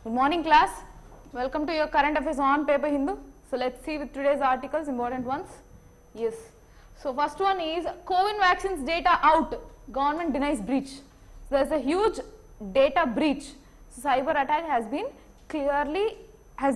Good morning class, welcome to your current affairs on paper Hindu. So let's see with today's articles, important ones. Yes, so first one is COVID vaccines data out, government denies breach. So there is a huge data breach. So cyber attack has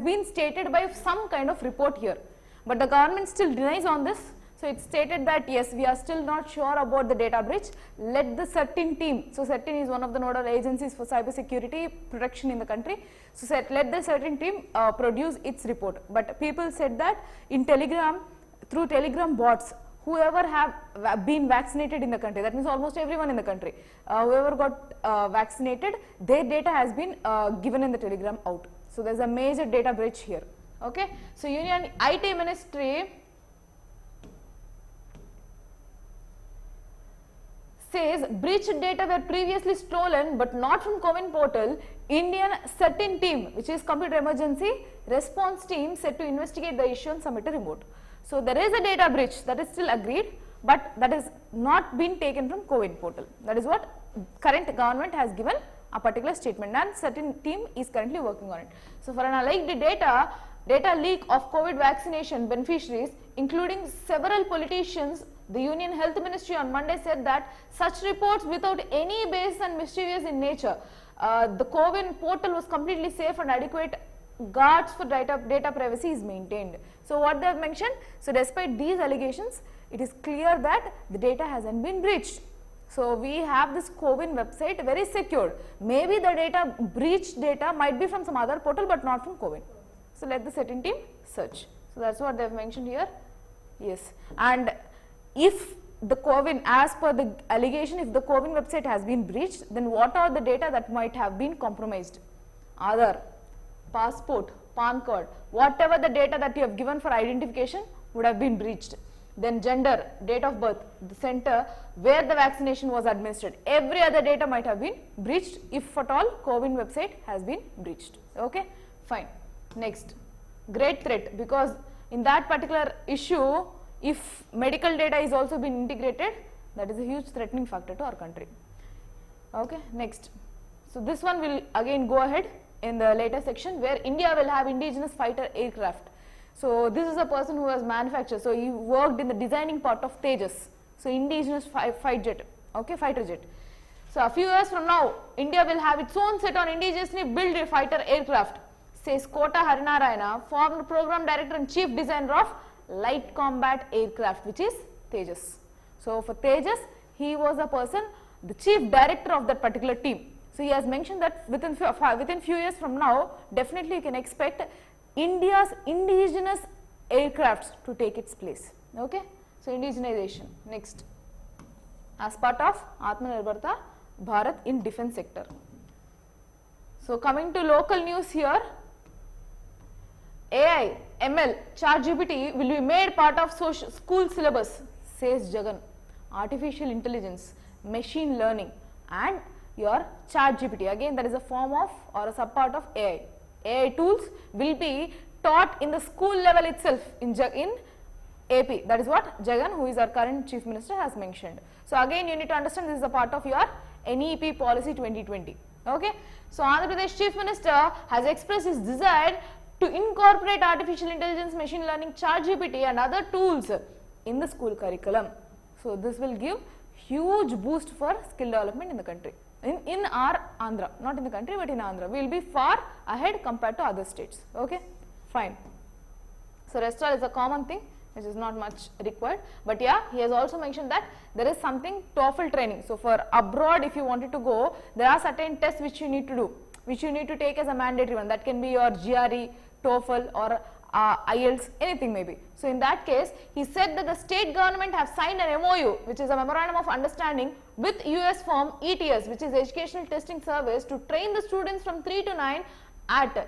been stated by some kind of report here, but the government still denies on this. So it stated that yes, we are still not sure about the data breach. Let the certain team, so certain is one of the nodal agencies for cyber security protection in the country. So let the certain team produce its report. But people said that in Telegram, through Telegram bots, whoever have been vaccinated in the country, that means almost everyone in the country, whoever got vaccinated, their data has been given in the Telegram out. So there is a major data breach here. Okay. So Union IT Ministry says breached data were previously stolen but not from CoWIN portal. Indian certain team, which is computer emergency response team, said to investigate the issue and submit a report. So there is a data breach, that is still agreed, but that is not been taken from CoWIN portal. That is what current government has given a particular statement, and certain team is currently working on it. So for an alleged data leak of COVID vaccination beneficiaries, including several politicians, the Union Health Ministry on Monday said that such reports without any basis and mischievous in nature. The CoWIN portal was completely safe and adequate guards for data privacy is maintained. So what they have mentioned, so despite these allegations, it is clear that the data hasn't been breached. So we have this CoWIN website very secured. Maybe the data breached data might be from some other portal but not from CoWIN. So let the certain team search. So that's what they have mentioned here. Yes, and if the CoWIN, as per the allegation, if the CoWIN website has been breached, then what are the data that might have been compromised? Aadhaar, passport, PAN card, whatever the data that you have given for identification would have been breached. Then gender, date of birth, the center where the vaccination was administered, every other data might have been breached if at all CoWIN website has been breached. Okay, fine. Next, great threat, because in that particular issue, if medical data is also been integrated, that is a huge threatening factor to our country. Okay, next. So this one will again go ahead in the later section, where India will have indigenous fighter aircraft. So this is a person who has manufactured, so he worked in the designing part of Tejas, so indigenous fighter jet, okay, fighter jet. So a few years from now, India will have its own set on indigenously built fighter aircraft, says Kota Harinarayana, former program director and chief designer of light combat aircraft, which is Tejas. So for Tejas, he was a person, the chief director of that particular team. So he has mentioned that within few years from now, definitely you can expect India's indigenous aircrafts to take its place. Okay, so indigenization. Next, as part of Atmanirbharta Bharat in defense sector. So coming to local news here, AI, ML, ChatGPT will be made part of school syllabus, says Jagan. Artificial intelligence, machine learning and your ChatGPT, again that is a form of or a subpart of AI. AI tools will be taught in the school level itself in AP. That is what Jagan, who is our current chief minister, has mentioned. So again you need to understand this is a part of your NEP policy 2020. Okay. So Andhra Pradesh chief minister has expressed his desire to incorporate artificial intelligence, machine learning, ChatGPT and other tools in the school curriculum. So this will give huge boost for skill development in the country. In our Andhra, not in the country but in Andhra, we will be far ahead compared to other states. Okay, fine. So rest all is a common thing which is not much required, but yeah, he has also mentioned that there is something TOEFL training. So for abroad, if you wanted to go, there are certain tests which you need to do, which you need to take as a mandatory one. That can be your GRE, TOEFL or IELTS, anything maybe. So in that case, he said that the state government have signed an MOU, which is a memorandum of understanding with US firm ETS, which is Educational Testing Service, to train the students from 3 to 9 at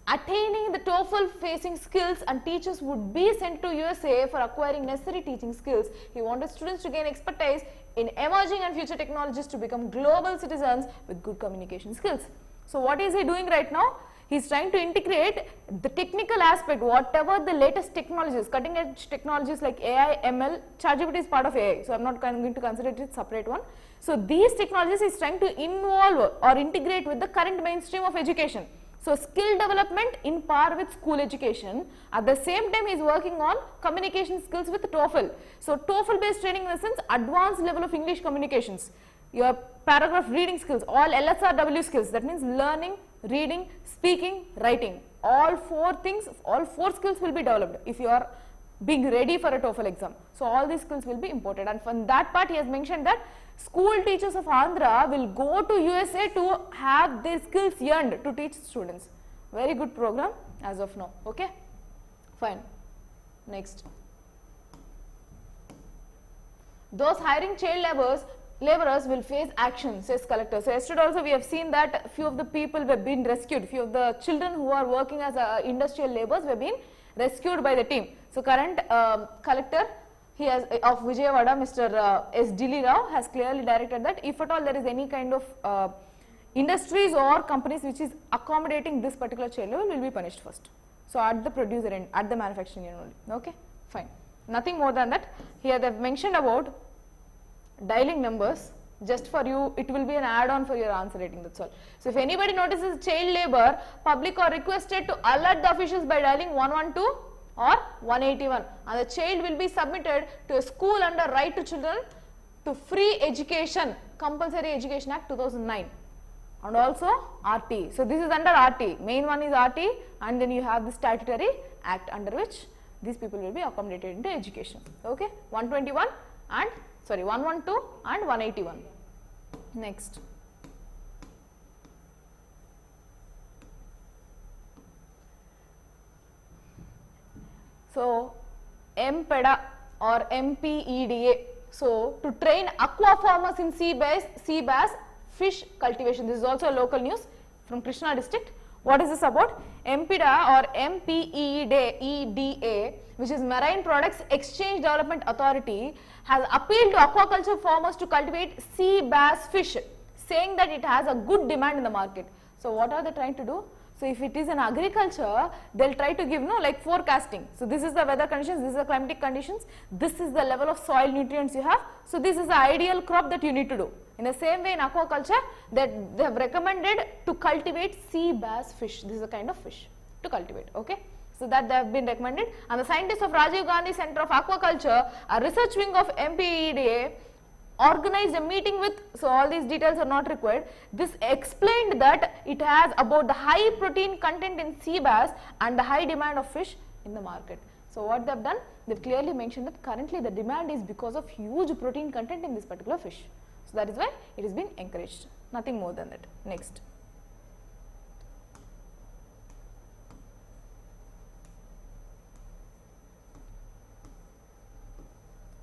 attaining the TOEFL facing skills, and teachers would be sent to USA for acquiring necessary teaching skills. He wanted students to gain expertise in emerging and future technologies to become global citizens with good communication skills. So what is he doing right now? He is trying to integrate the technical aspect, whatever the latest technologies, cutting edge technologies like AI, ML, ChatGPT is part of AI, so I am not going to consider it a separate one. So these technologies he is trying to involve or integrate with the current mainstream of education. So skill development in par with school education. At the same time, he is working on communication skills with TOEFL. So TOEFL based training in the sense advanced level of English communications. Your paragraph reading skills, all LSRW skills, that means learning, reading, speaking, writing. All four things, all four skills will be developed if you are being ready for a TOEFL exam. So all these skills will be imported, and from that part he has mentioned that school teachers of Andhra will go to USA to have their skills earned to teach students. Very good program as of now. Okay, fine. Next, those hiring child laborers will face action, says collector. So yesterday also we have seen that few of the people were being rescued, few of the children who are working as industrial laborers were being rescued by the team. So current collector, he has of Vijayawada, Mr. S. Dilli Rao, has clearly directed that if at all there is any kind of industries or companies which is accommodating this particular child labor, will be punished first. So at the producer end, at the manufacturing end only. Okay, fine. Nothing more than that. Here they have mentioned about dialing numbers. Just for you, it will be an add-on for your answer rating, that's all. So if anybody notices child labor, public are requested to alert the officials by dialing 112 or 181, and the child will be submitted to a school under Right to Children to Free Education, Compulsory Education Act 2009, and also RT. So this is under RT, main one is RT, and then you have the statutory act under which these people will be accommodated into education. Okay, 112 and 181. Next, so MPEDA or MPEDA, so to train aqua farmers in sea bass fish cultivation. This is also a local news from Krishna district. What is this about? MPEDA or MPEDA, which is Marine Products Exchange Development Authority, has appealed to aquaculture farmers to cultivate sea bass fish, saying that it has a good demand in the market. So what are they trying to do? So if it is an agriculture, they'll try to give like forecasting. So this is the weather conditions, this is the climatic conditions, this is the level of soil nutrients you have. So this is the ideal crop that you need to do. In the same way in aquaculture, that they have recommended to cultivate sea bass fish. This is the kind of fish to cultivate. Okay. So that they have been recommended, and the scientists of Rajiv Gandhi Center of Aquaculture, a research wing of MPEDA, organized a meeting with, so all these details are not required. This explained that it has about the high protein content in sea bass and the high demand of fish in the market. So what they have done, they have clearly mentioned that currently the demand is because of huge protein content in this particular fish. So that is why it is being encouraged, nothing more than that. Next.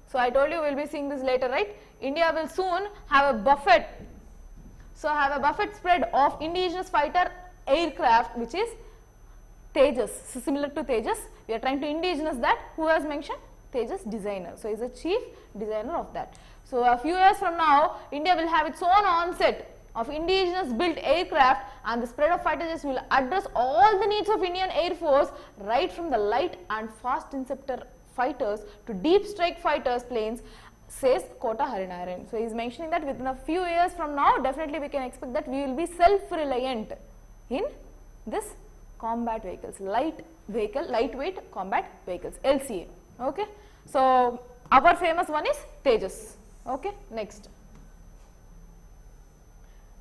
So I told you we will be seeing this later, right? India will soon have a buffet. So have a buffet spread of indigenous fighter aircraft, which is Tejas. So similar to Tejas, we are trying to indigenous that. Who has mentioned? Tejas designer. So he is the chief designer of that. So a few years from now, India will have its own onset of indigenous built aircraft, and the spread of fighter jets will address all the needs of Indian Air Force, right from the light and fast interceptor fighters to deep strike fighters planes, says Kota Harinarayan. So he is mentioning that within a few years from now, definitely we can expect that we will be self-reliant in this combat vehicles, lightweight combat vehicles, LCA. Okay. So our famous one is Tejas. Okay. Next.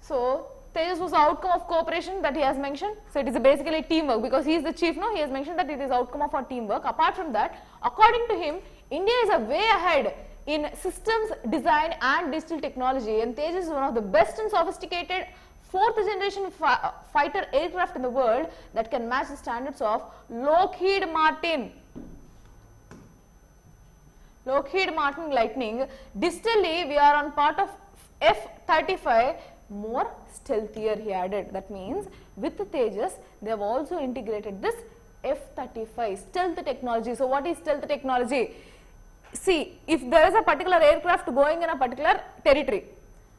So Tejas was the outcome of cooperation that he has mentioned. So it is basically teamwork, because he is the chief. No, he has mentioned that it is outcome of our teamwork. Apart from that, according to him, India is a way ahead in systems design and digital technology, and Tejas is one of the best and sophisticated fourth generation fighter aircraft in the world that can match the standards of Lockheed Martin Lightning. Digitally, we are on part of F-35, more stealthier, he added. That means with the Tejas, they have also integrated this F-35 stealth technology. So what is stealth technology? See, if there is a particular aircraft going in a particular territory,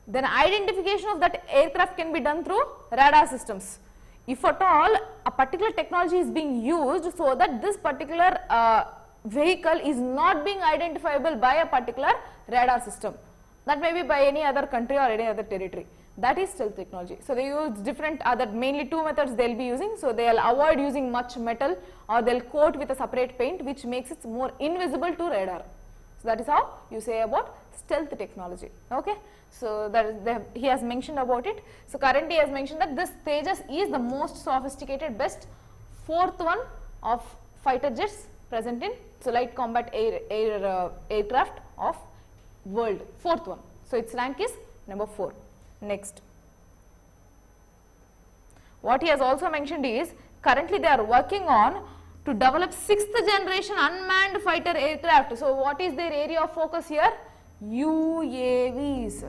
then identification of that aircraft can be done through radar systems. If at all a particular technology is being used so that this particular vehicle is not being identifiable by a particular radar system, that may be by any other country or any other territory. That is stealth technology. So they use different other, mainly two methods they will be using. So they will avoid using much metal, or they will coat with a separate paint which makes it more invisible to radar. So that is how you say about stealth technology. Okay. So that is he has mentioned about it. So currently he has mentioned that this Tejas is the most sophisticated, best fourth one of fighter jets present in, so light combat aircraft of world, fourth one. So its rank is number 4. Next, what he has also mentioned is currently they are working on to develop 6th generation unmanned fighter aircraft. So what is their area of focus here? UAVs,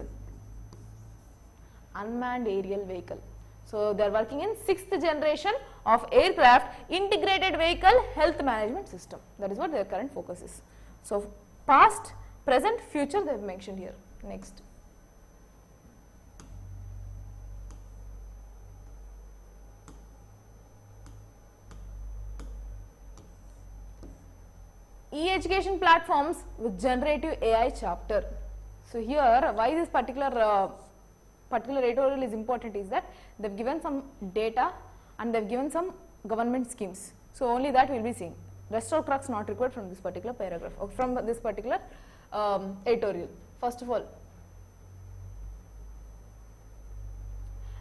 unmanned aerial vehicle. So they are working in 6th generation of aircraft integrated vehicle health management system. That is what their current focus is. So past, present, future they have mentioned here. Next, e-education platforms with generative AI chapter. So here, why this particular editorial is important is that they have given some data and they have given some government schemes. So only that we will be seeing. Rest of crux not required from this particular paragraph or from this particular editorial. First of all,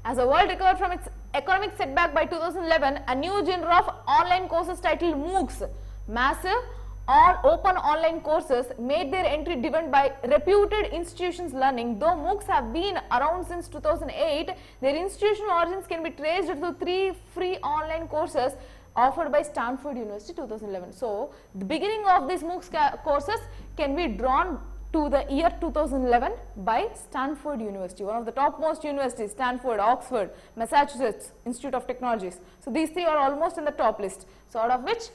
as the world recovered from its economic setback by 2011, a new genre of online courses titled MOOCs, massive all open online courses, made their entry driven by reputed institutions learning. Though MOOCs have been around since 2008, their institutional origins can be traced to 3 free online courses offered by Stanford University 2011. So the beginning of these MOOCs courses can be drawn to the year 2011 by Stanford University, one of the topmost universities, Stanford, Oxford, Massachusetts Institute of Technologies. So these 3 are almost in the top list. So out of which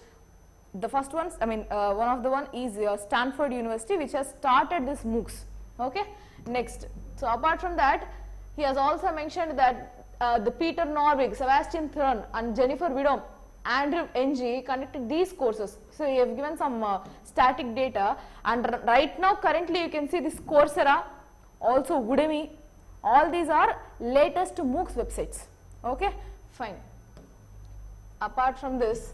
the first ones, one of the one is Stanford University, which has started this MOOCs. Okay. Next, so apart from that, he has also mentioned that the Peter Norvig, Sebastian Thrun and Jennifer Widom, Andrew Ng conducted these courses. So he have given some static data, and right now currently you can see this Coursera, also Udemy, all these are latest MOOCs websites. Okay, fine. Apart from this,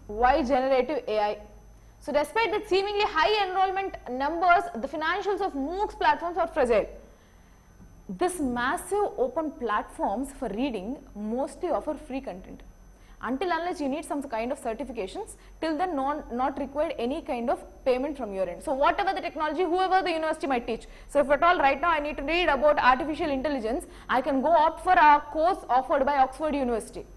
why generative AI? So despite the seemingly high enrollment numbers, the financials of MOOCs platforms are fragile. This massive open platforms for reading mostly offer free content. Until unless you need some kind of certifications, till then not required any kind of payment from your end. So whatever the technology, whoever the university might teach. So if at all right now I need to read about artificial intelligence, I can go opt for a course offered by Oxford University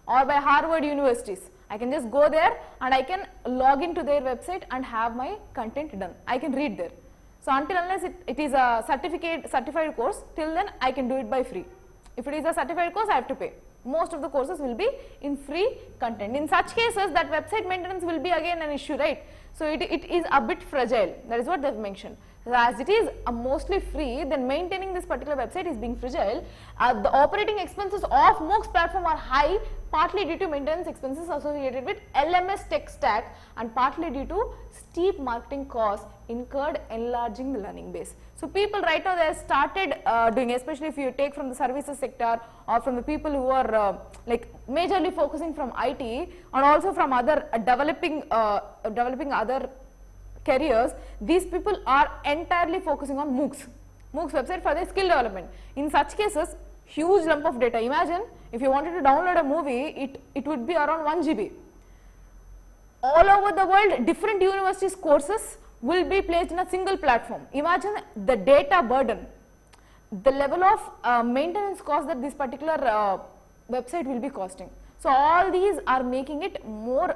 or by Harvard universities. I can just go there and I can log into their website and have my content done. I can read there. So until unless it is a certified course, till then I can do it by free. If it is a certified course, I have to pay. Most of the courses will be in free content. In such cases, that website maintenance will be again an issue, right? So it is a bit fragile. That is what they have mentioned. So as it is mostly free, then maintaining this particular website is being fragile. The operating expenses of MOOCs platform are high, partly due to maintenance expenses associated with LMS tech stack and partly due to steep marketing costs incurred enlarging the learning base. So people right now they have started doing, especially if you take from the services sector or from the people who are like majorly focusing from IT and also from other developing other careers, these people are entirely focusing on MOOCs website for their skill development. In such cases, huge lump of data. Imagine if you wanted to download a movie, it would be around 1 GB. All over the world, different universities courses will be placed in a single platform. Imagine the data burden, the level of maintenance cost that this particular website will be costing. So all these are making it more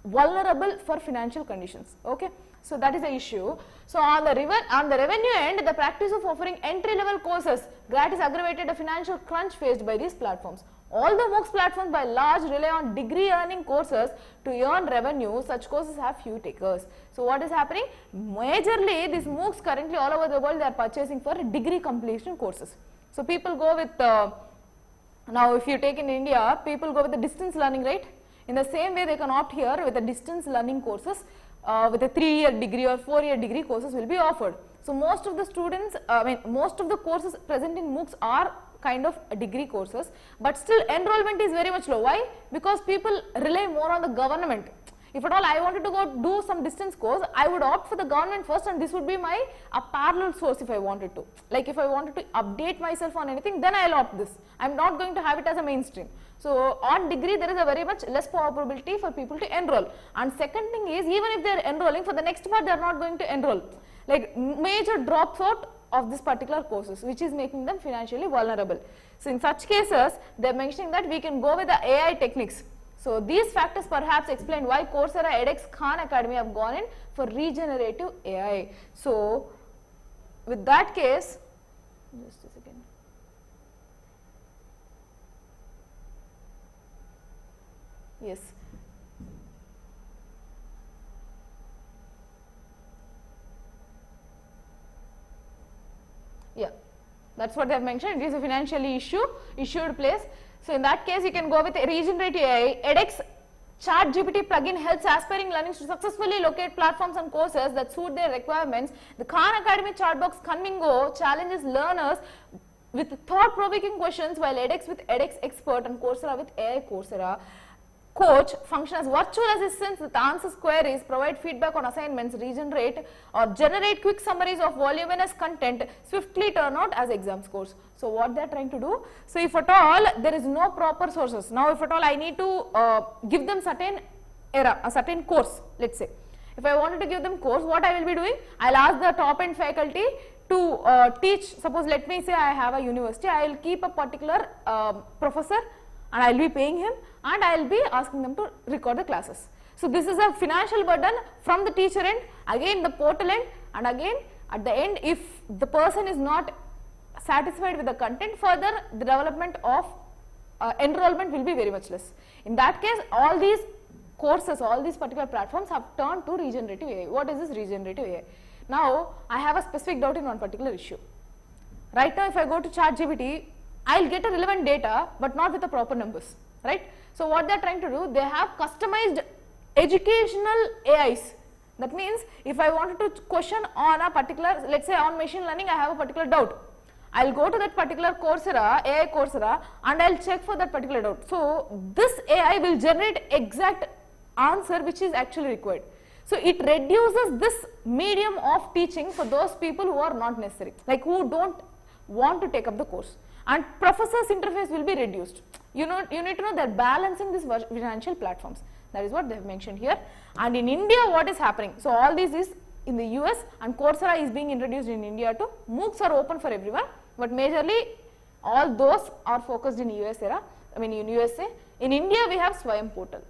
vulnerable for financial conditions. Okay. So that is the issue. So on the revenue end, the practice of offering entry-level courses gratis aggravated a financial crunch faced by these platforms. Although MOOCs platforms by large rely on degree earning courses to earn revenue, such courses have few takers. So what is happening? Majorly these MOOCs currently all over the world they are purchasing for degree completion courses. So people go with, now if you take in India, people go with the distance learning, right? In the same way they can opt here with the distance learning courses with a 3-year degree or 4-year degree courses will be offered. So most of the students, most of the courses present in MOOCs are kind of degree courses, but still enrollment is very much low. Why? Because people rely more on the government. If at all I wanted to go do some distance course, I would opt for the government first, and this would be my parallel source if I wanted to. Like if I wanted to update myself on anything, then I will opt this. I am not going to have it as a mainstream. So on degree there is a very much less probability for people to enroll. And second thing is, even if they are enrolling, for the next part they are not going to enroll. Like major drops out of this particular courses, which is making them financially vulnerable. So in such cases, they are mentioning that we can go with the AI techniques. So these factors perhaps explain why Coursera, edX, Khan Academy have gone in for regenerative AI. So with that case, just a second. Yes. Yeah, that's what they have mentioned. It is a financially issued place. So in that case, you can go with regenerative AI. edX ChatGPT plugin helps aspiring learners to successfully locate platforms and courses that suit their requirements. The Khan Academy chatbox Kunmingo challenges learners with thought-provoking questions, while edX with edX Expert and Coursera with AI Coursera Coach function as virtual assistants with answers queries, provide feedback on assignments, regenerate or generate quick summaries of voluminous content, swiftly turn out as exam scores. So what they are trying to do? So if at all there is no proper sources, now if at all I need to give them a certain course, let's say. If I wanted to give them course, what I will be doing? I will ask the top end faculty to teach. Suppose let me say I have a university, I will keep a particular professor and I will be paying him, and I will be asking them to record the classes. So this is a financial burden from the teacher end, again the portal end, and again at the end, if the person is not satisfied with the content, further the development of enrollment will be very much less. In that case, all these courses, all these particular platforms have turned to regenerative AI. What is this regenerative AI? Now I have a specific doubt in one particular issue. Right now if I go to ChatGPT, I will get a relevant data but not with the proper numbers, right? So what they are trying to do, they have customized educational AIs. That means if I wanted to question on a particular, let's say on machine learning, I have a particular doubt. I will go to that particular Coursera, AI Coursera, and I will check for that particular doubt. So this AI will generate exact answer which is actually required. So it reduces this medium of teaching for those people who are not necessary, like who don't want to take up the course. And professor's interface will be reduced. You need to know they are balancing these financial platforms. That is what they have mentioned here. And in India, what is happening? So all this is in the US, and Coursera is being introduced in India too. MOOCs are open for everyone, but majorly all those are focused in USA. In India, we have Swayam portal.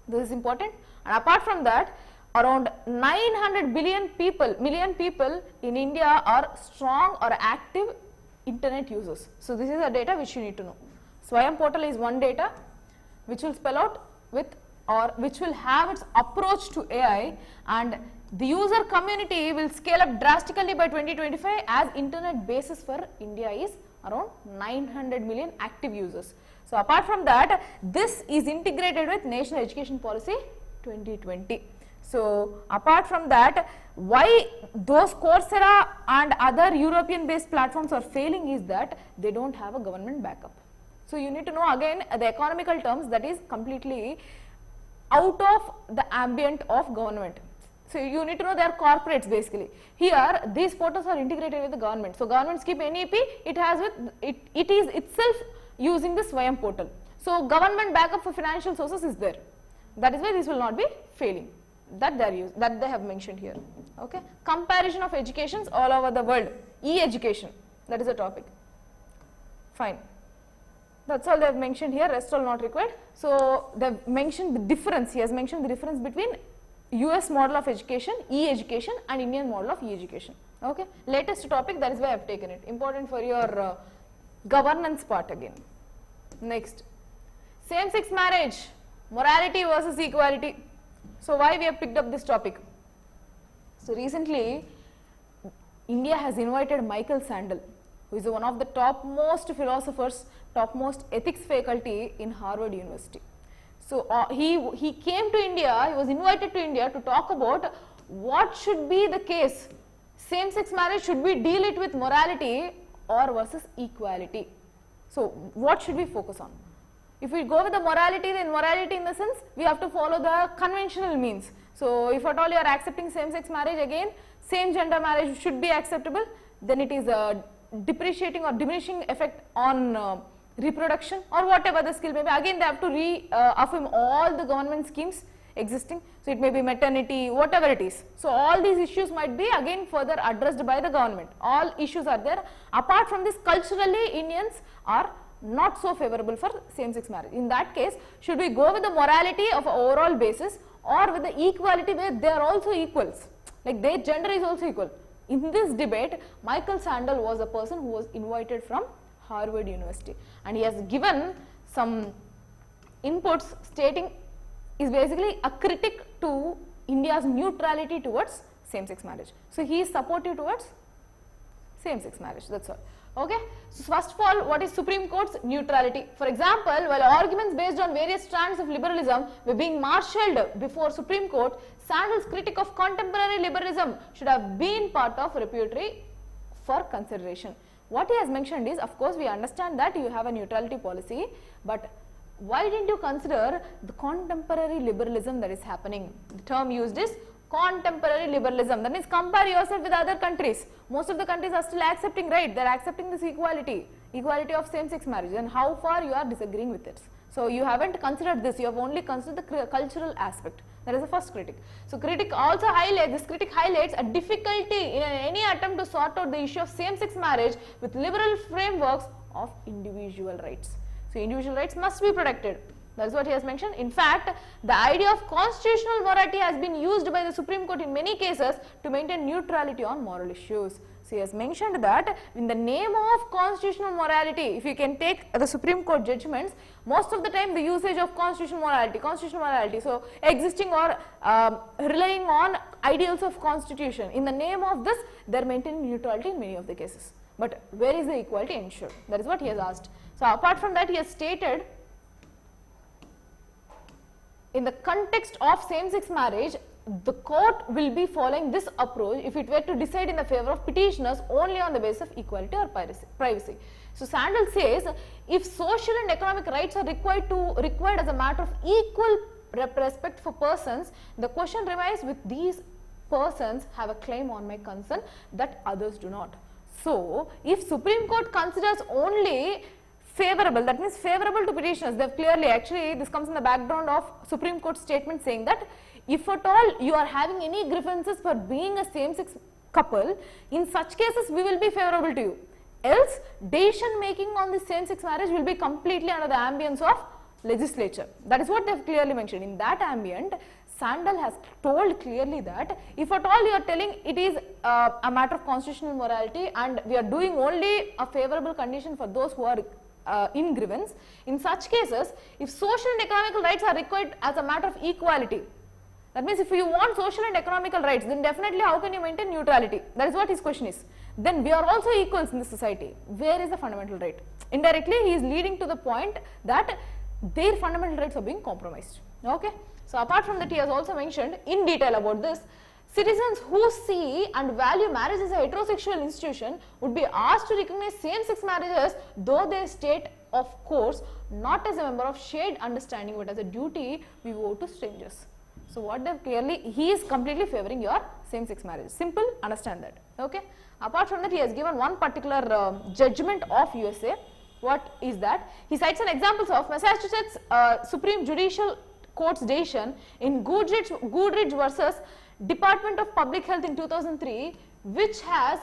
This is important. And apart from that, around 900 million people in India are strong or active internet users. So this is a data which you need to know. Swayam portal is one data which will spell out with, or which will have its approach to AI, and the user community will scale up drastically by 2025 as internet basis for India is around 900 million active users. So apart from that, this is integrated with National Education Policy 2020. So apart from that, why those Coursera and other European based platforms are failing is that they don't have a government backup. So you need to know again the economical terms, that is completely out of the ambient of government. So you need to know they are corporates basically. Here these portals are integrated with the government. So governments keep NEP, it has with it is itself using the Swayam portal. So government backup for financial sources is there. That is why this will not be failing. That they have mentioned here. Okay. Comparison of educations all over the world. E-education, that is a topic. Fine. That's all they have mentioned here. Rest all not required. So they have mentioned the difference. He has mentioned the difference between US model of education, E-education, and Indian model of E-education. Okay. Latest topic. That is why I have taken it. Important for your governance part again. Next, same-sex marriage, morality versus equality. So why we have picked up this topic? So recently, India has invited Michael Sandel, who is one of the topmost philosophers, topmost ethics faculty in Harvard University. So he came to India, he was invited to India to talk about what should be the case. Same-sex marriage, should we deal it with morality or versus equality? So what should we focus on? If we go with the morality, then morality in the sense we have to follow the conventional means. So if at all you are accepting same-sex marriage, again same gender marriage should be acceptable, then it is a depreciating or diminishing effect on reproduction or whatever the skill may be. Again they have to reaffirm all the government schemes existing. So it may be maternity, whatever it is. So all these issues might be again further addressed by the government. All issues are there. Apart from this, culturally Indians are not so favorable for same-sex marriage. In that case, should we go with the morality of an overall basis or with the equality where they are also equals, like their gender is also equal? In this debate, Michael Sandel was a person who was invited from Harvard University, and he has given some inputs stating is basically a critic to India's neutrality towards same-sex marriage. So he is supportive towards same-sex marriage, that's all. Okay. So first of all, what is Supreme Court's neutrality? For example, while arguments based on various strands of liberalism were being marshalled before Supreme Court, Sandel's critique of contemporary liberalism should have been part of repertory for consideration. What he has mentioned is, of course, we understand that you have a neutrality policy, but why didn't you consider the contemporary liberalism that is happening? The term used is contemporary liberalism. That means compare yourself with other countries. Most of the countries are still accepting, right? They are accepting this equality of same-sex marriage, and how far you are disagreeing with it. So you haven't considered this, you have only considered the cultural aspect. That is the first critic. So critic also highlights, this critic highlights a difficulty in any attempt to sort out the issue of same-sex marriage with liberal frameworks of individual rights. So individual rights must be protected. That is what he has mentioned. In fact, the idea of constitutional morality has been used by the Supreme Court in many cases to maintain neutrality on moral issues. So he has mentioned that in the name of constitutional morality, if you can take the Supreme Court judgments, most of the time the usage of constitutional morality, so existing or relying on ideals of constitution, in the name of this they are maintaining neutrality in many of the cases. But where is the equality ensured? That is what he has asked. So apart from that, he has stated, in the context of same-sex marriage, the court will be following this approach if it were to decide in the favor of petitioners only on the basis of equality or privacy. So Sandel says, if social and economic rights are required as a matter of equal respect for persons, the question remains, with these persons have a claim on my concern that others do not. So if Supreme Court considers only favorable, that means favorable to petitioners, they have clearly, actually this comes in the background of Supreme Court statement saying that if at all you are having any grievances for being a same-sex couple, in such cases we will be favorable to you. Else, decision making on the same-sex marriage will be completely under the ambience of legislature. That is what they have clearly mentioned. In that ambient, Sandel has told clearly that if at all you are telling it is a matter of constitutional morality and we are doing only a favorable condition for those who are in grievance, in such cases, if social and economical rights are required as a matter of equality, that means if you want social and economical rights, then definitely how can you maintain neutrality? That is what his question is. Then we are also equals in this society. Where is the fundamental right? Indirectly, he is leading to the point that their fundamental rights are being compromised. Okay. So apart from that, he has also mentioned in detail about this, citizens who see and value marriage as a heterosexual institution would be asked to recognize same-sex marriages, though they state, of course, not as a member of shared understanding but as a duty we owe to strangers. So what they have clearly, he is completely favoring your same-sex marriage. Simple, understand that. Okay. Apart from that, he has given one particular judgment of USA. What is that? He cites an examples of Massachusetts Supreme Judicial Court's decision in Goodrich versus Department of Public Health in 2003, which has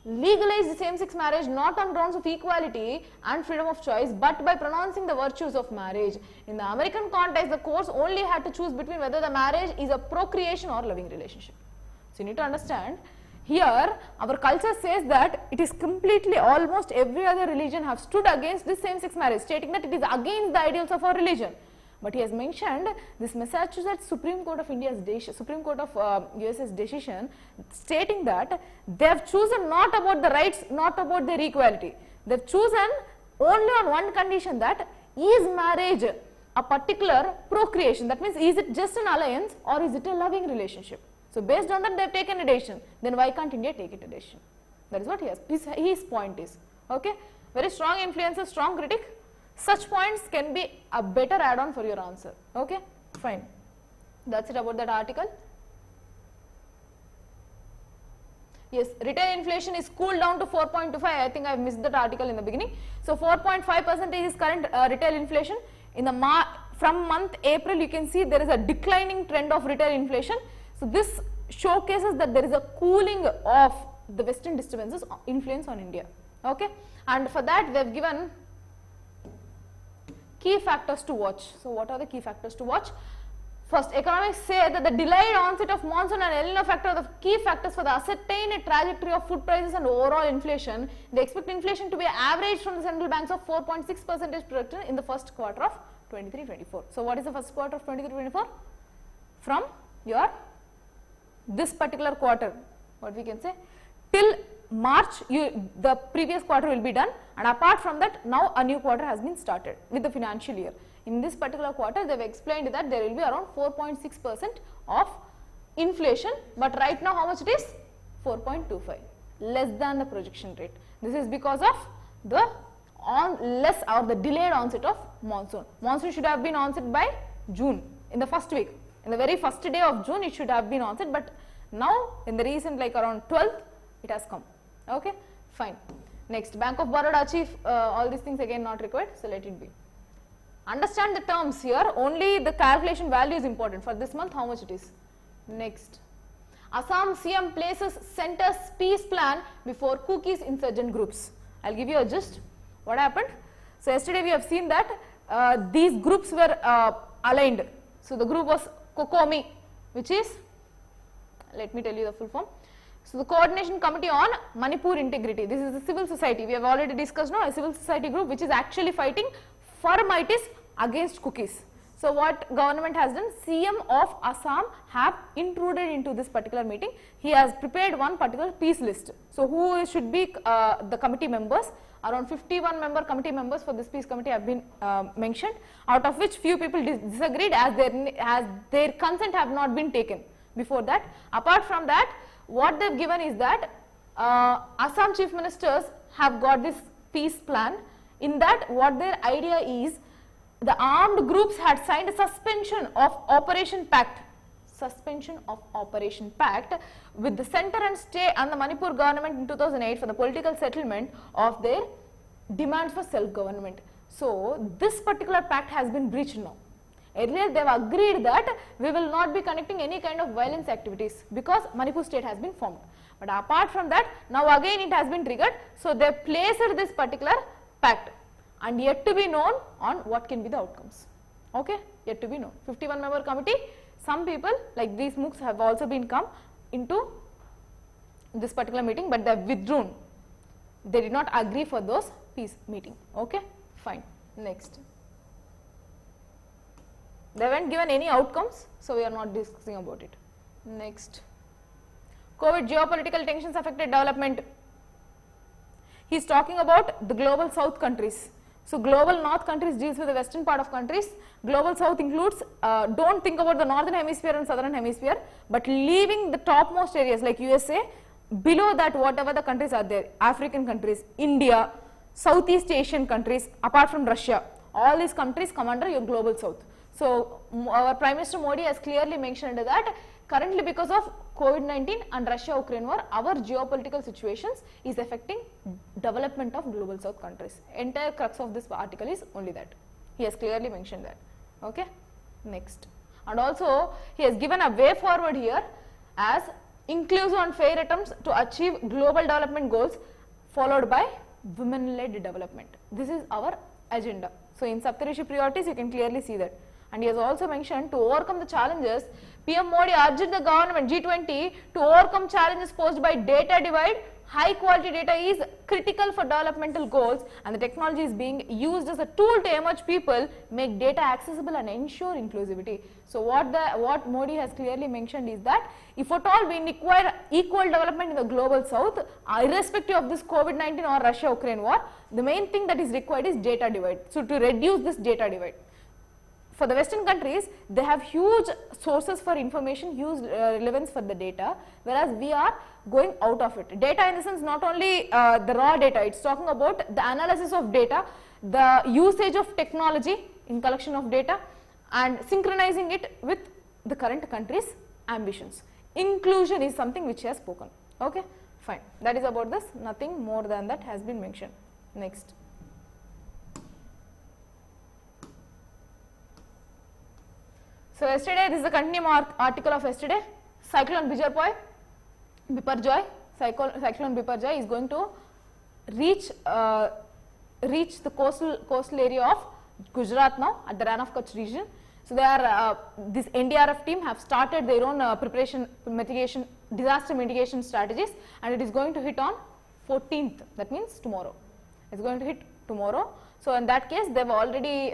legalized same-sex marriage not on grounds of equality and freedom of choice, but by pronouncing the virtues of marriage. In the American context, the courts only had to choose between whether the marriage is a procreation or loving relationship. So you need to understand, here our culture says that it is completely, almost every other religion have stood against this same-sex marriage, stating that it is against the ideals of our religion. But he has mentioned this Massachusetts Supreme Court of India's decision, Supreme Court of US's decision, stating that they have chosen not about the rights, not about their equality. They have chosen only on one condition, that is marriage a particular procreation. That means, is it just an alliance or is it a loving relationship? So, based on that they have taken a decision. Then why can't India take it a decision? That is what his point is. Okay. Very strong influencer, strong critic. Such points can be a better add-on for your answer. Okay. Fine. That's it about that article. Yes, retail inflation is cooled down to 4.25. I think I missed that article in the beginning. So 4.5% is current retail inflation. In the from month April, you can see there is a declining trend of retail inflation. So this showcases that there is a cooling of the Western disturbances influence on India. Okay, and for that they have given key factors to watch. So what are the key factors to watch? First, economics say that the delayed onset of monsoon and El Nino factor are the key factors for the ascertained trajectory of food prices and overall inflation. They expect inflation to be averaged from the central banks of 4.6% projected in the first quarter of 23-24. So what is the first quarter of 23-24? From your this particular quarter, what we can say, till March the previous quarter will be done, and apart from that now a new quarter has been started with the financial year. In this particular quarter they have explained that there will be around 4.6% of inflation, but right now how much it is? 4.25, less than the projection rate. This is because of the the delayed onset of monsoon. Monsoon should have been onset by June, in the first week, in the very first day of June it should have been onset, but now in the recent like around 12th it has come. Okay, fine. Next, Bank of Baroda achieve all these things again not required, so let it be. Understand the terms here, only the calculation value is important. For this month how much it is? Next, Assam CM places centre's peace plan before cookies insurgent groups. I will give you a gist. What happened? So yesterday we have seen that these groups were aligned. So the group was COCOMI, which is, let me tell you the full form. So the Coordination Committee on Manipur Integrity. This is the civil society. We have already discussed now a civil society group which is actually fighting for mighties against cookies. So what government has done? CM of Assam have intruded into this particular meeting. He has prepared one particular peace list. So who should be the committee members? Around 51 member committee members for this peace committee have been mentioned, out of which few people disagreed as their consent have not been taken before that. Apart from that, what they have given is that Assam chief ministers have got this peace plan. In that, what their idea is, the armed groups had signed a suspension of Operation Pact with the center and state and the Manipur government in 2008 for the political settlement of their demands for self-government. So this particular pact has been breached now. Earlier they have agreed that we will not be conducting any kind of violence activities because Manipur state has been formed. But apart from that, now again it has been triggered. So they placed this particular pact, and yet to be known on what can be the outcomes. Okay, yet to be known. 51 member committee, some people like these MOOCs have also been come into this particular meeting, but they have withdrawn. They did not agree for those peace meeting. Okay, fine. Next. They haven't given any outcomes, so we are not discussing about it. Next, COVID geopolitical tensions affected development. He is talking about the global south countries. So global north countries deals with the western part of countries. Global south includes, don't think about the northern hemisphere and southern hemisphere, but leaving the topmost areas like USA, below that whatever the countries are there, African countries, India, Southeast Asian countries, apart from Russia, all these countries come under your global south. So our Prime Minister Modi has clearly mentioned that currently because of COVID-19 and Russia-Ukraine war, our geopolitical situations is affecting development of global south countries. Entire crux of this article is only that. He has clearly mentioned that. Okay. Next. And also he has given a way forward here as inclusive and fair attempts to achieve global development goals followed by women-led development. This is our agenda. So in Saptarishi priorities you can clearly see that. And he has also mentioned to overcome the challenges, PM Modi urged the government G20 to overcome challenges posed by data divide. High quality data is critical for developmental goals, and the technology is being used as a tool to emerge people, make data accessible and ensure inclusivity. So what Modi has clearly mentioned is that if at all we require equal development in the global south, irrespective of this COVID-19 or Russia-Ukraine war, the main thing that is required is data divide. So to reduce this data divide. for the Western countries, they have huge sources for information, huge relevance for the data, whereas we are going out of it. Data in the sense not only the raw data, it's talking about the analysis of data, the usage of technology in collection of data and synchronizing it with the current country's ambitions. Inclusion is something which he has spoken. Okay, fine. That is about this. Nothing more than that has been mentioned. Next. So yesterday, this is the continuing article of yesterday. Cyclone Biparjoy, Cyclone Biparjoy is going to reach the coastal area of Gujarat now at the Rann of Kutch region. So they are this NDRF team have started their own disaster mitigation strategies, and it is going to hit on 14th. That means tomorrow. It's going to hit tomorrow. So in that case, they have already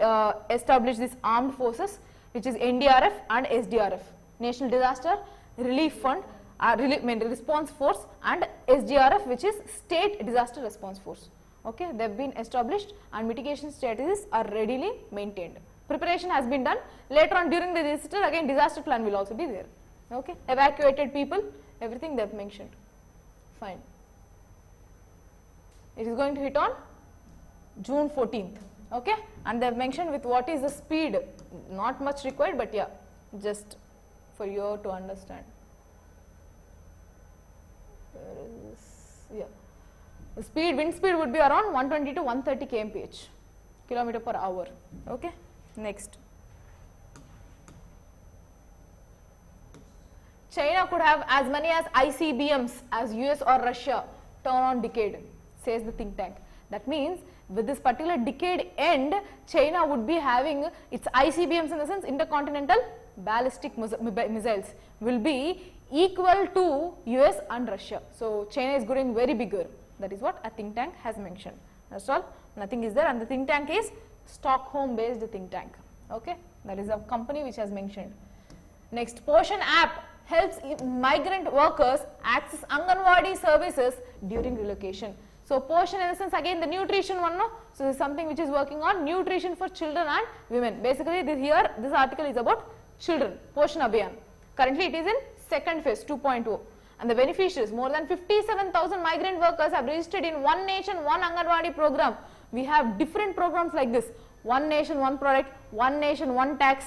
established these armed forces, which is NDRF and SDRF, National Disaster Relief Fund, Response Force, and SDRF, which is State Disaster Response Force. Okay, they have been established and mitigation strategies are readily maintained. Preparation has been done. Later on during the disaster, again disaster plan will also be there. Okay, evacuated people, everything they have mentioned. Fine. It is going to hit on June 14th. Okay, and they have mentioned with what is the speed. Not much required, but yeah, just for you to understand. Where is this? Yeah. The speed, wind speed would be around 120 to 130 kmph, kilometer per hour. Okay. Next. China could have as many as ICBMs as US or Russia turn on decade, says the think tank. That means with this particular decade end, China would be having its ICBMs, in the sense intercontinental ballistic missiles, will be equal to US and Russia. So China is growing very bigger. That is what a think tank has mentioned. That's all. Nothing is there, and the think tank is Stockholm based think tank. Okay, that is a company which has mentioned. Next, Poshan app helps migrant workers access Anganwadi services during relocation. So Poshan, in the sense, again the nutrition one, no? So this is something which is working on nutrition for children and women. Basically this article is about children, Poshan Abhiyan. Currently it is in second phase 2.0. And the beneficiaries, more than 57,000 migrant workers have registered in One Nation, One Anganwadi program. We have different programs like this, One Nation, One Product, One Nation, One Tax.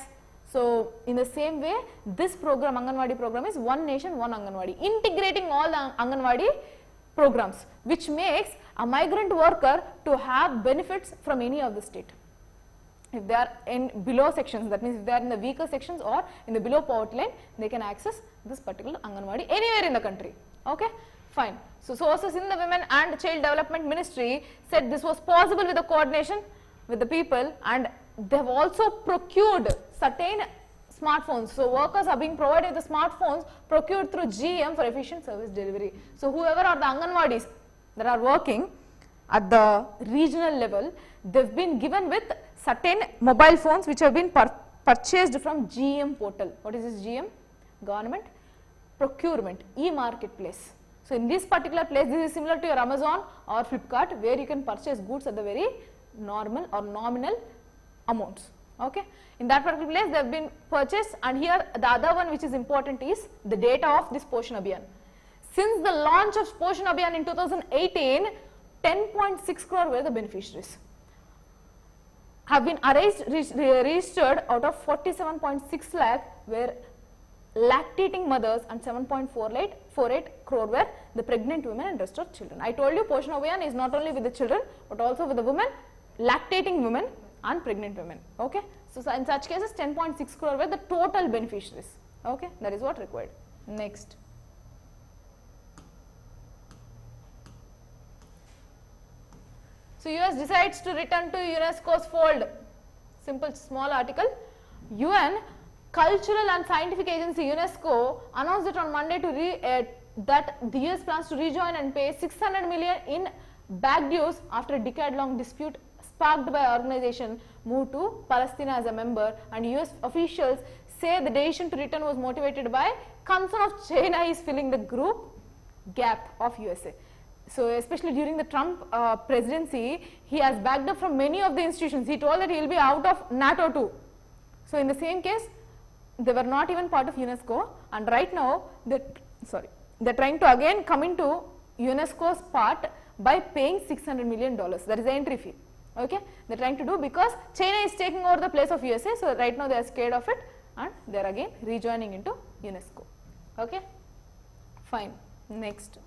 So in the same way, this program, Anganwadi program, is One Nation, One Anganwadi, integrating all the Anganwadi programs, which makes a migrant worker to have benefits from any of the state. If they are in below sections, that means if they are in the weaker sections or in the below poverty line, they can access this particular Anganwadi anywhere in the country. Okay, fine. So sources in the Women and Child Development Ministry said this was possible with the coordination with the people, and they have also procured certain smartphones. So workers are being provided with the smartphones procured through GM for efficient service delivery. So whoever are the Anganwadis that are working at the regional level, they've been given with certain mobile phones which have been purchased from GM portal. What is this GM? Government Procurement, e-marketplace. So in this particular place, this is similar to your Amazon or Flipkart, where you can purchase goods at the very normal or nominal amounts. Okay, in that particular place they have been purchased, and here the other one which is important is the data of this Poshan Abhiyan. Since the launch of Poshan Abhiyan in 2018, 10.6 crore were the beneficiaries. Have been registered out of 47.6 lakh were lactating mothers, and 7.48 crore were the pregnant women and rest of children. I told you Poshan Abhiyan is not only with the children but also with the women, lactating women and pregnant women. Okay, so in such cases 10.6 crore were the total beneficiaries. Okay, that is what required. Next. So US decides to return to UNESCO's fold. Simple small article. UN Cultural and Scientific Agency UNESCO announced it on Monday that the US plans to rejoin and pay 600 million in back dues after a decade-long dispute sparked by organization moved to Palestine as a member, and US officials say the decision to return was motivated by concern of China is filling the group gap of USA. So especially during the Trump presidency, he has backed up from many of the institutions. He told that he will be out of NATO too. So in the same case, they were not even part of UNESCO, and right now they're trying to again come into UNESCO's part by paying $600 million. That is the entry fee. Okay, they're trying to do because China is taking over the place of USA, so right now they are scared of it and they're again rejoining into UNESCO. Okay, fine. Next.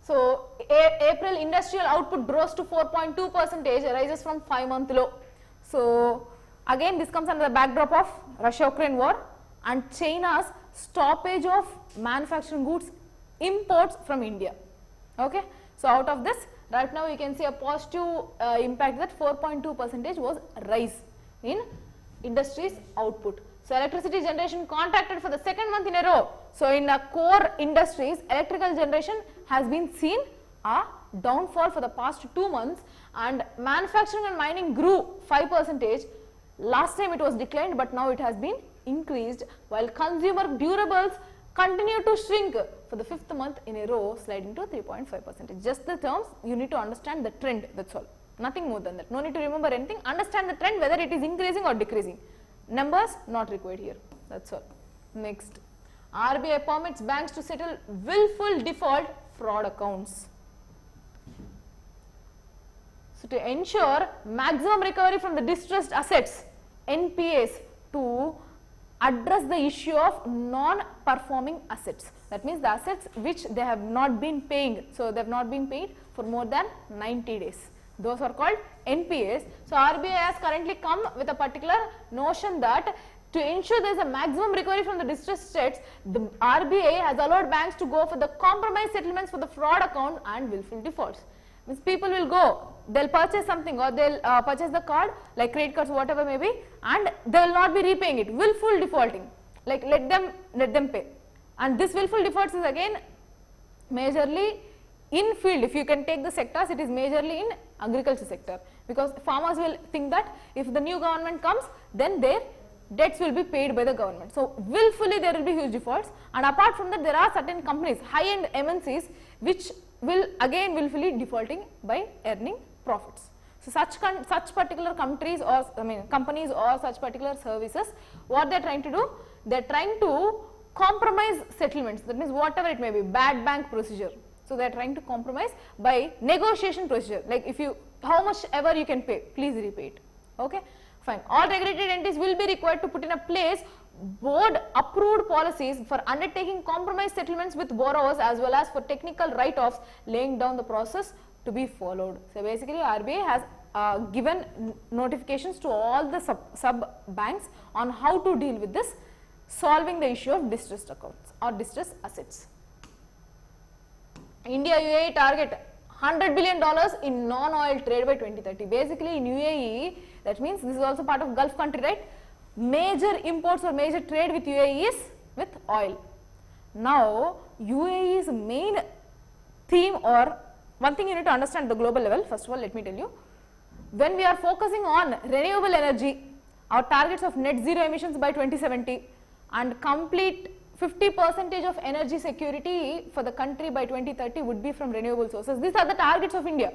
So April industrial output grows to 4.2%, rises from 5-month low. So again this comes under the backdrop of Russia-Ukraine war and China's stoppage of manufacturing goods imports from India. Okay, so out of this, right now you can see a positive impact that 4.2% was rise in industry's output. So electricity generation contracted for the second month in a row. So in core industries, electrical generation has been seen a downfall for the past 2 months, and manufacturing and mining grew 5%. Last time it was declined, but now it has been increased, while consumer durables continue to shrink for the 5th month in a row, sliding to 3.5%. Just the terms, you need to understand the trend, that's all. Nothing more than that. No need to remember anything. Understand the trend, whether it is increasing or decreasing. Numbers not required here. That's all. Next. RBI permits banks to settle willful default fraud accounts. So to ensure maximum recovery from the distressed assets, NPAs, to address the issue of non-performing assets. That means the assets which they have not been paying. So they have not been paid for more than 90 days. Those are called NPAs. So RBI has currently come with a particular notion that to ensure there is a maximum recovery from the distressed assets, the RBI has allowed banks to go for the compromise settlements for the fraud account and willful defaults. Means people will go, they'll purchase something or they'll purchase the card like credit cards, whatever may be, and they will not be repaying it. Willful defaulting, like let them pay. And this willful defaults is again majorly in field. If you can take the sectors, it is majorly in agriculture sector, because farmers will think that if the new government comes, then their debts will be paid by the government. So willfully there will be huge defaults, and apart from that there are certain companies, high-end MNCs, which will again willfully defaulting by earning profits. So such particular countries or companies or such particular services, what they are trying to do, they are trying to compromise settlements. That means whatever it may be, bad bank procedure. So they are trying to compromise by negotiation procedure, like if you, how much ever you can pay, please repay it. Okay, fine. All regulated entities will be required to put in a place board approved policies for undertaking compromise settlements with borrowers, as well as for technical write-offs, laying down the process to be followed. So basically RBI has given notifications to all the sub banks on how to deal with this, solving the issue of distressed accounts or distressed assets. India UAE target $100 billion in non-oil trade by 2030. Basically in UAE, that means this is also part of Gulf country, right? Major imports or major trade with UAE is with oil. Now UAE's main theme, or one thing you need to understand at the global level, first of all let me tell you, when we are focusing on renewable energy, our targets of net zero emissions by 2070 and complete 50% of energy security for the country by 2030 would be from renewable sources. These are the targets of India.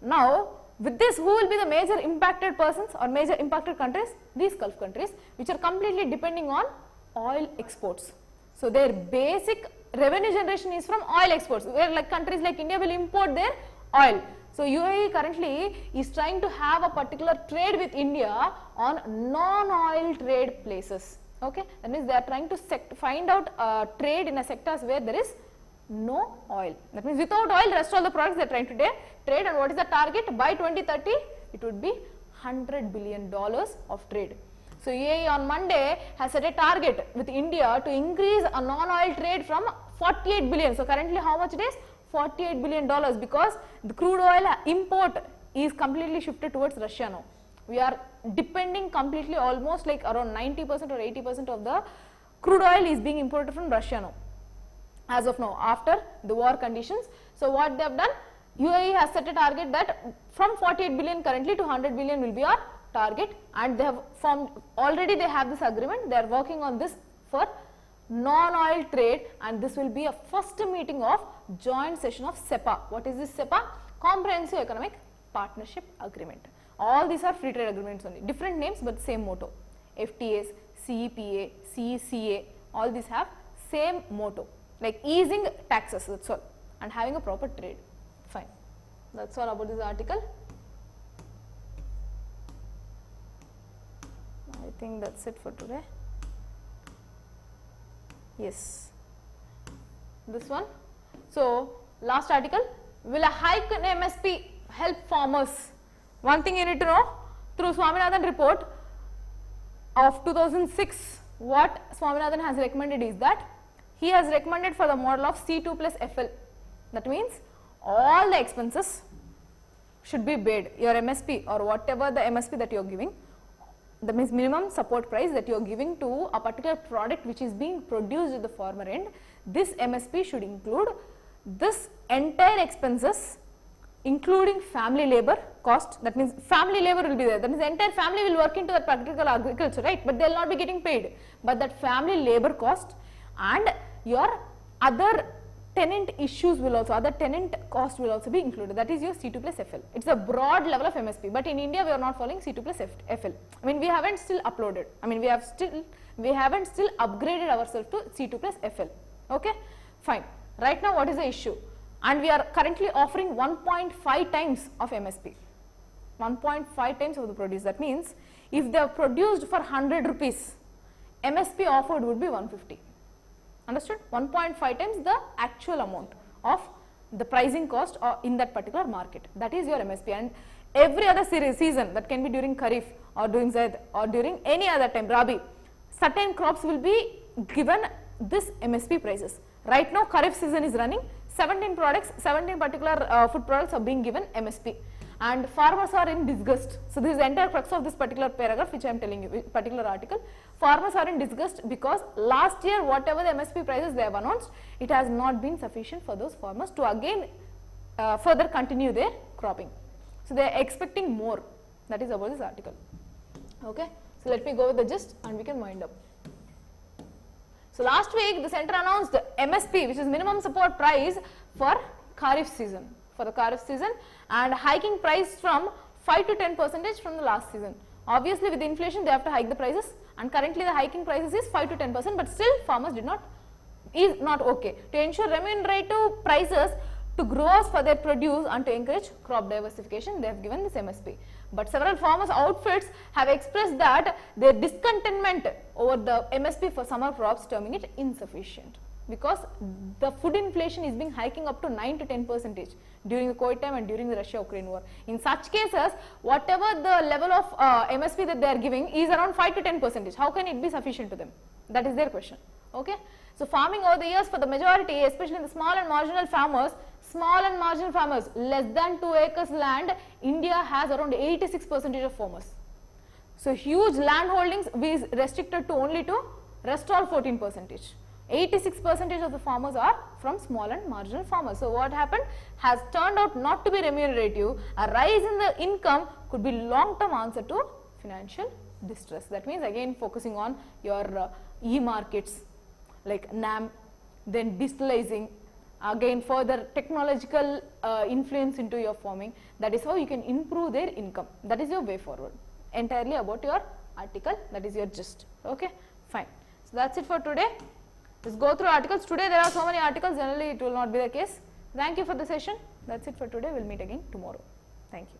Now with this, who will be the major impacted persons or major impacted countries? These Gulf countries, which are completely depending on oil exports. So their basic revenue generation is from oil exports, where like countries like India will import their oil. So UAE currently is trying to have a particular trade with India on non-oil trade places. Okay, that means they are trying to find out trade in a sectors where there is no oil. That means without oil, rest all the products they are trying to trade. And what is the target? By 2030, it would be $100 billion of trade. So UAE on Monday has set a target with India to increase a non-oil trade from 48 billion. So currently how much it is? $48 billion, because the crude oil import is completely shifted towards Russia now. We are depending completely, almost like around 90% or 80% of the crude oil is being imported from Russia now, as of now, after the war conditions. So what they have done, UAE has set a target that from 48 billion currently to 100 billion will be our target, and they have formed, already they have this agreement, they are working on this for non-oil trade, and this will be a first meeting of joint session of SEPA. What is this SEPA? Comprehensive Economic Partnership Agreement. All these are free trade agreements only, different names but same motto. FTAs, CEPA, CECA, all these have same motto, like easing taxes, that's all, and having a proper trade. Fine. That's all about this article. I think that's it for today. Yes. This one. So, last article, will a hike in MSP help farmers? One thing you need to know, through Swaminathan report of 2006, what Swaminathan has recommended is that he has recommended for the model of C2 plus FL. That means all the expenses should be paid, your MSP or whatever the MSP that you are giving, that means minimum support price that you are giving to a particular product which is being produced at the farmer end. This MSP should include this entire expenses including family labor cost. That means family labor will be there, that means the entire family will work into that particular agriculture, right, but they will not be getting paid, but that family labor cost and your other tenant issues will also, other tenant cost will also be included, that is your C2 plus FL. It is a broad level of MSP, but in India we are not following C2 plus FL. I mean we haven't still uploaded, I mean we haven't still upgraded ourselves to C2 plus FL, okay, fine. Right now what is the issue? And we are currently offering 1.5 times of MSP, 1.5 times of the produce. That means if they are produced for 100 rupees, MSP offered would be 150. Understood? 1.5 times the actual amount of the pricing cost in that particular market. That is your MSP. And every other season, that can be during Kharif or during Zaid or during any other time, Rabi, certain crops will be given this MSP prices. Right now Kharif season is running, 17 particular food products are being given MSP and farmers are in disgust. So this is the entire crux of this particular paragraph which I am telling you, particular article. Farmers are in disgust because last year whatever the MSP prices they have announced, it has not been sufficient for those farmers to again further continue their cropping. So they are expecting more. That is about this article. Okay. So let me go with the gist and we can wind up. So last week the center announced the MSP, which is minimum support price for Kharif season, and hiking price from 5 to 10% from the last season. Obviously with inflation they have to hike the prices, and currently the hiking prices is 5 to 10%, but still farmers is not okay. To ensure remunerative prices to growers for their produce and to encourage crop diversification, they have given this MSP. But several farmers outfits have expressed that their discontentment over the MSP for summer crops, terming it insufficient, because the food inflation is being hiking up to 9 to 10% during the COVID time and during the Russia-Ukraine war. In such cases, whatever the level of MSP that they are giving is around 5 to 10%. How can it be sufficient to them? That is their question. Okay. So farming over the years for the majority, especially the small and marginal farmers, less than 2 acres land, India has around 86% of farmers. So huge land holdings is restricted to only to rest all 14%. 86% of the farmers are from small and marginal farmers. So what happened has turned out not to be remunerative. A rise in the income could be long-term answer to financial distress. That means again focusing on your e-markets like NAM, then digitalizing, again further technological influence into your farming. That is how you can improve their income. That is your way forward. Entirely about your article, that is your gist. Okay, fine. So that's it for today. Just go through articles. Today there are so many articles, generally it will not be the case. Thank you for the session. That's it for today. We'll meet again tomorrow. Thank you.